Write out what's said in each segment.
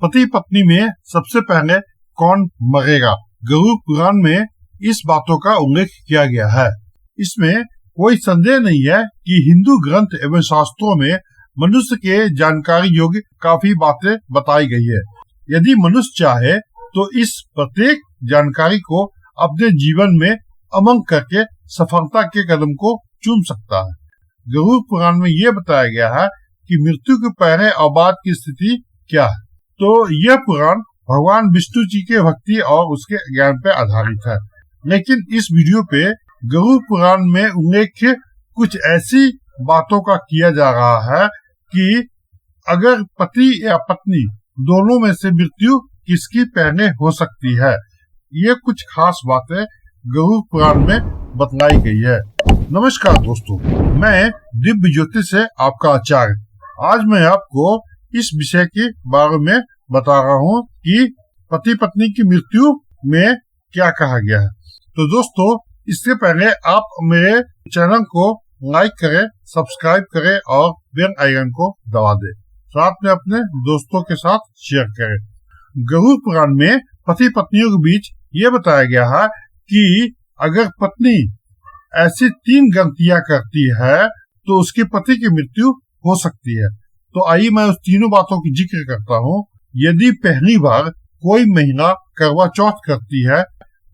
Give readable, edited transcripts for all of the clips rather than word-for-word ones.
पति पत्नी में सबसे पहले कौन मरेगा। गरुड़ पुराण में इस बातों का उल्लेख किया गया है। इसमें कोई संदेह नहीं है कि हिंदू ग्रंथ एवं शास्त्रों में मनुष्य के जानकारी योग्य काफी बातें बताई गई है। यदि मनुष्य चाहे तो इस प्रत्येक जानकारी को अपने जीवन में अमल करके सफलता के कदम को चुन सकता है। गरुड़ पुराण में यह बताया गया है कि मृत्यु के पहले और बाद की स्थिति क्या है। तो यह पुराण भगवान विष्णु जी के भक्ति और उसके ज्ञान पर आधारित है। लेकिन इस वीडियो पे गरुड़ पुराण में उल्लेख कुछ ऐसी बातों का किया जा रहा है कि अगर पति या पत्नी दोनों में से मृत्यु किसकी पहले हो सकती है, ये कुछ खास बातें गरुड़ पुराण में बतलाई गई है। नमस्कार दोस्तों, मैं दिव्य ज्योति से आपका आचार्य। आज मैं आपको इस विषय के बारे में बता रहा हूँ कि पति पत्नी की मृत्यु में क्या कहा गया है। तो दोस्तों, इससे पहले आप मेरे चैनल को लाइक करें, सब्सक्राइब करें और बेल आइकन को दबा दें। साथ में अपने दोस्तों के साथ शेयर करें। गरुड़ पुराण में पति पत्नियों के बीच ये बताया गया है कि अगर पत्नी ऐसी 3 गलतियां करती है तो उसके पति की मृत्यु हो सकती है। तो आइए मैं उस तीनों बातों की जिक्र करता हूँ। यदि पहली बार कोई महिला करवा चौथ करती है,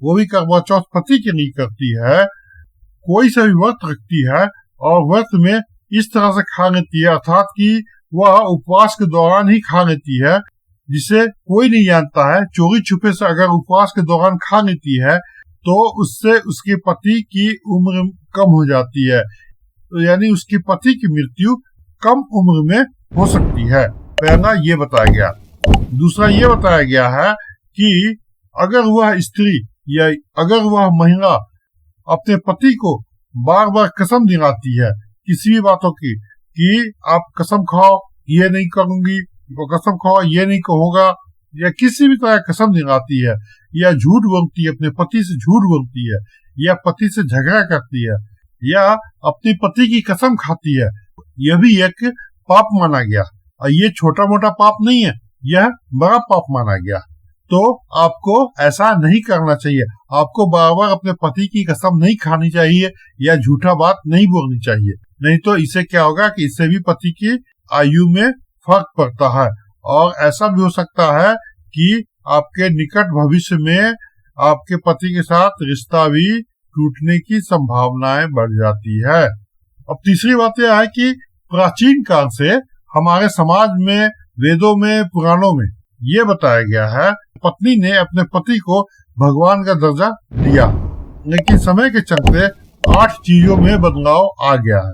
वो भी करवा चौथ पति के लिए करती है, कोई सा भी व्रत रखती है और व्रत में इस तरह से खा लेती है, अर्थात कि वह उपवास के दौरान ही खा लेती है, जिसे कोई नहीं जानता है, चोरी छुपे से अगर उपवास के दौरान खा लेती है तो उससे उसके पति की उम्र कम हो जाती है। तो यानी उसके पति की मृत्यु कम उम्र में हो सकती है। पहला ये बताया गया। दूसरा ये बताया गया है कि अगर वह स्त्री या अगर वह महिला अपने पति को बार बार कसम दिलाती है किसी भी बातों की कि आप कसम खाओ ये नहीं करूंगी, कसम खाओ ये नहीं होगा, या किसी भी तरह कसम दिलाती है, या झूठ बोलती है, अपने पति से झूठ बोलती है, या पति से झगड़ा करती है, या अपने पति की कसम खाती है, यह भी एक पाप माना गया। और ये छोटा मोटा पाप नहीं है, यह बड़ा पाप माना गया। तो आपको ऐसा नहीं करना चाहिए। आपको बार बार अपने पति की कसम नहीं खानी चाहिए या झूठा बात नहीं बोलनी चाहिए। नहीं तो इससे क्या होगा कि इससे भी पति की आयु में फर्क पड़ता है और ऐसा भी हो सकता है कि आपके निकट भविष्य में आपके पति के साथ रिश्ता भी टूटने की संभावनाएं बढ़ जाती है। अब तीसरी बात यह है कि प्राचीन काल से हमारे समाज में, वेदों में, पुराणों में ये बताया गया है पत्नी ने अपने पति को भगवान का दर्जा दिया, लेकिन समय के चलते 8 चीजों में बदलाव आ गया है।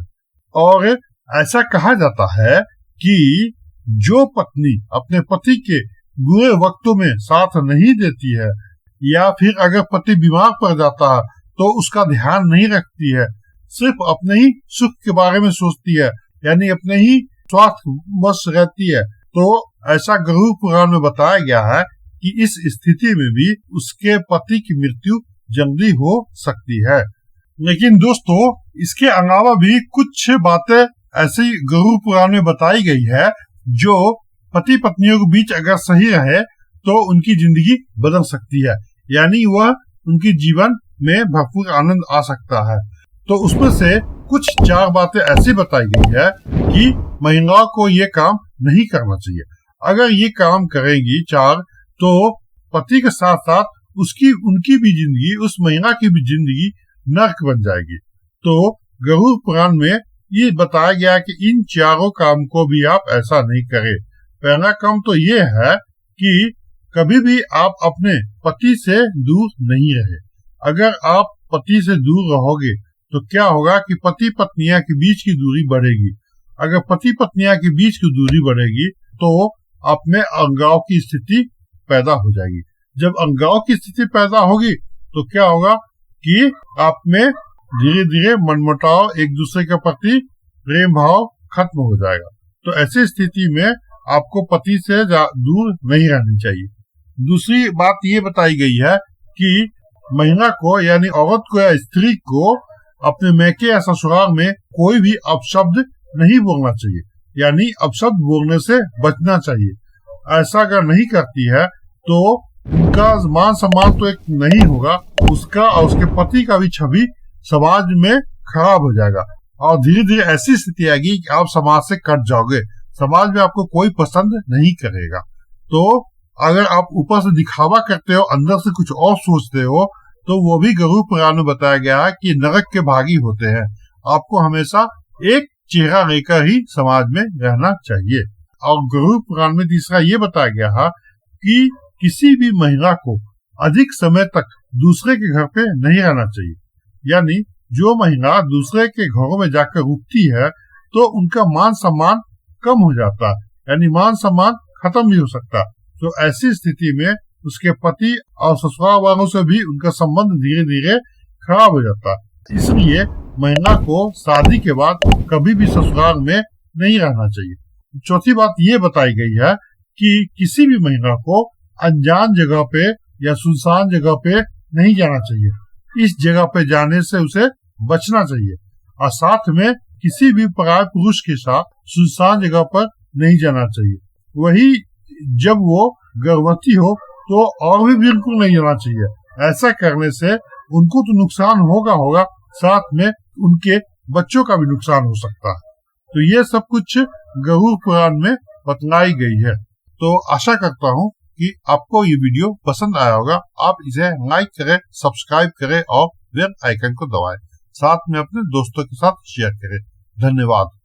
और ऐसा कहा जाता है कि जो पत्नी अपने पति के बुरे वक्तों में साथ नहीं देती है, या फिर अगर पति बीमार पड़ जाता है तो उसका ध्यान नहीं रखती है, सिर्फ अपने ही सुख के बारे में सोचती है, यानी अपने ही स्वार्थ वश रहती है, तो ऐसा गरुड़ पुराण में बताया गया है कि इस स्थिति में भी उसके पति की मृत्यु जल्दी हो सकती है। लेकिन दोस्तों, इसके अलावा भी कुछ बातें ऐसी गरुड़ पुराण में बताई गई है जो पति पत्नियों के बीच अगर सही रहे तो उनकी जिंदगी बदल सकती है, यानी वह उनके जीवन में भरपूर आनंद आ सकता है। तो उसमें से कुछ 4 बातें ऐसी बताई गई है कि महिलाओं को ये काम नहीं करना चाहिए। अगर ये काम करेंगी 4 तो पति के साथ साथ उनकी भी जिंदगी, उस महिला की भी जिंदगी नर्क बन जाएगी। तो गरुड़ पुराण में ये बताया गया कि इन 4 काम को भी आप ऐसा नहीं करें। पहला काम तो ये है कि कभी भी आप अपने पति से दूर नहीं रहे। अगर आप पति से दूर रहोगे तो क्या होगा कि पति पत्नियां के बीच की दूरी बढ़ेगी। अगर पति पत्नियां के बीच की दूरी बढ़ेगी तो आप में अलगाव की स्थिति पैदा हो जाएगी। जब अलगाव की स्थिति पैदा होगी तो क्या होगा कि आप में धीरे धीरे मनमुटाव, एक दूसरे के प्रति प्रेम भाव खत्म हो जाएगा। तो ऐसी स्थिति में आपको पति से दूर नहीं रहनी चाहिए। दूसरी बात ये बताई गई है कि महिला को, यानी औरत को या स्त्री को अपने मैके या ससुराल में कोई भी अपशब्द नहीं बोलना चाहिए, यानी अपशब्द बोलने से बचना चाहिए। ऐसा अगर नहीं करती है तो उनका मान सम्मान तो एक नहीं होगा, उसका और उसके पति का भी छवि समाज में खराब हो जाएगा और धीरे धीरे ऐसी स्थिति आएगी कि आप समाज से कट जाओगे, समाज में आपको कोई पसंद नहीं करेगा। तो अगर आप ऊपर से दिखावा करते हो, अंदर से कुछ और सोचते हो, तो वो भी गरुड़ पुराण में बताया गया है कि नरक के भागी होते हैं। आपको हमेशा एक चेहरा लेकर ही समाज में रहना चाहिए। और गरुड़ पुराण में तीसरा ये बताया गया है कि किसी भी महिला को अधिक समय तक दूसरे के घर पे नहीं रहना चाहिए। यानी जो महिला दूसरे के घरों में जाकर रुकती है तो उनका मान सम्मान कम हो जाता है, यानी मान सम्मान खत्म भी हो सकता है। तो ऐसी स्थिति में उसके पति और ससुराल वालों से भी उनका संबंध धीरे धीरे खराब हो जाता है। इसलिए महिला को शादी के बाद कभी भी ससुराल में नहीं रहना चाहिए। चौथी बात ये बताई गई है कि किसी भी महिला को अनजान जगह पे या सुनसान जगह पे नहीं जाना चाहिए। इस जगह पे जाने से उसे बचना चाहिए और साथ में किसी भी पराये पुरुष के साथ सुनसान जगह पर नहीं जाना चाहिए। वही जब वो गर्भवती हो तो और भी बिल्कुल नहीं जाना चाहिए। ऐसा करने से उनको तो नुकसान होगा, साथ में उनके बच्चों का भी नुकसान हो सकता है। तो ये सब कुछ गरुड़ पुराण में बतलाई गई है। तो आशा करता हूँ कि आपको ये वीडियो पसंद आया होगा। आप इसे लाइक करें, सब्सक्राइब करें और बेल आइकन को दबाएं। साथ में अपने दोस्तों के साथ शेयर करें। धन्यवाद।